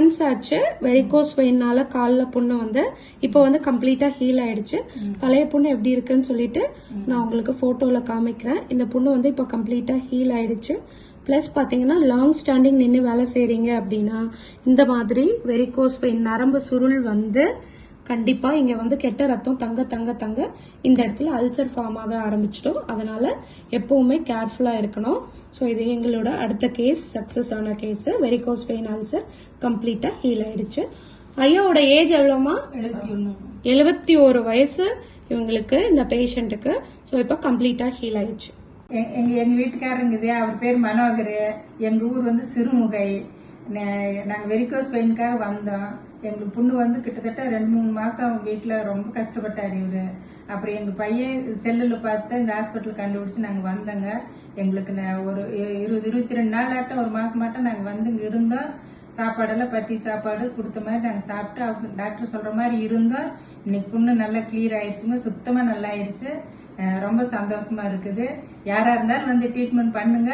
Months ஆச்சு. Varicose வெயின்னால காலில் புண்ணு வந்து இப்போ வந்து கம்ப்ளீட்டா ஹீல் ஆயிடுச்சு. பழைய புண்ணு எப்படி இருக்குன்னு சொல்லிட்டு நான் உங்களுக்கு போட்டோல காமிக்கிறேன். இந்த புண்ணு வந்து இப்போ கம்ப்ளீட்டா ஹீல் ஆயிடுச்சு. பிளஸ் பாத்தீங்கன்னா லாங் ஸ்டாண்டிங் நின்று வேலை செய்றீங்க அப்படின்னா இந்த மாதிரி வெரிகோஸ் வெயின் நரம்பு சுருள் வந்து கண்டிப்பா இங்க வந்து கெட்ட ரத்தம் தங்க தங்க தங்க இந்த இடத்துல அல்சர் ஃபார்ம் ஆக ஆரம்பிச்சிடும். அதனால எப்பவுமே கேர்ஃபுல்லா இருக்கணும். ஸோ இது எங்களோட அடுத்த கேஸ், சக்சஸ் ஆன கேஸ். வெரிகோஸ் வெயின் அல்சர் கம்ப்ளீட்டா ஹீல் ஆயிடுச்சு. ஐயாவோட ஏஜ் எவ்வளோமா? 71 வயசு இவங்களுக்கு, இந்த பேஷண்ட்டுக்கு. ஸோ இப்போ கம்ப்ளீட்டா ஹீல் ஆயிடுச்சு. எங்க வீட்டுக்காரங்குது, அவர் பேர் மனோகர். எங்க ஊர் வந்து சிறுமுகை. நாங்க வெரிகோஸ் பெயினுக்காக வந்தோம். எங்களுக்கு புண்ணு வந்து கிட்டத்தட்ட 2-3 மாசம் வீட்டுல ரொம்ப கஷ்டப்பட்டாரு இவரு. அப்புறம் எங்க பையன் செல்லுல பார்த்து இந்த ஹாஸ்பிட்டல் கண்டுபிடிச்சு நாங்க வந்தோங்க. எங்களுக்கு ஒரு 20-22 நாள் ஆட்டம், ஒரு மாசமாட்டம் நாங்க வந்து இங்க இருந்தோம். சாப்பாடெல்லாம் பத்தி சாப்பாடு கொடுத்த மாதிரி நாங்க சாப்பிட்டு அவங்க டாக்டர் சொல்ற மாதிரி இருந்தோம். இன்னைக்கு புண்ணு நல்லா கிளியர் ஆயிடுச்சுங்க, சுத்தமா நல்லா ஆயிடுச்சு. ரொம்ப சந்தோஷமா இருக்குது. யாரா இருந்தாலும் வந்து ட்ரீட்மெண்ட் பண்ணுங்க.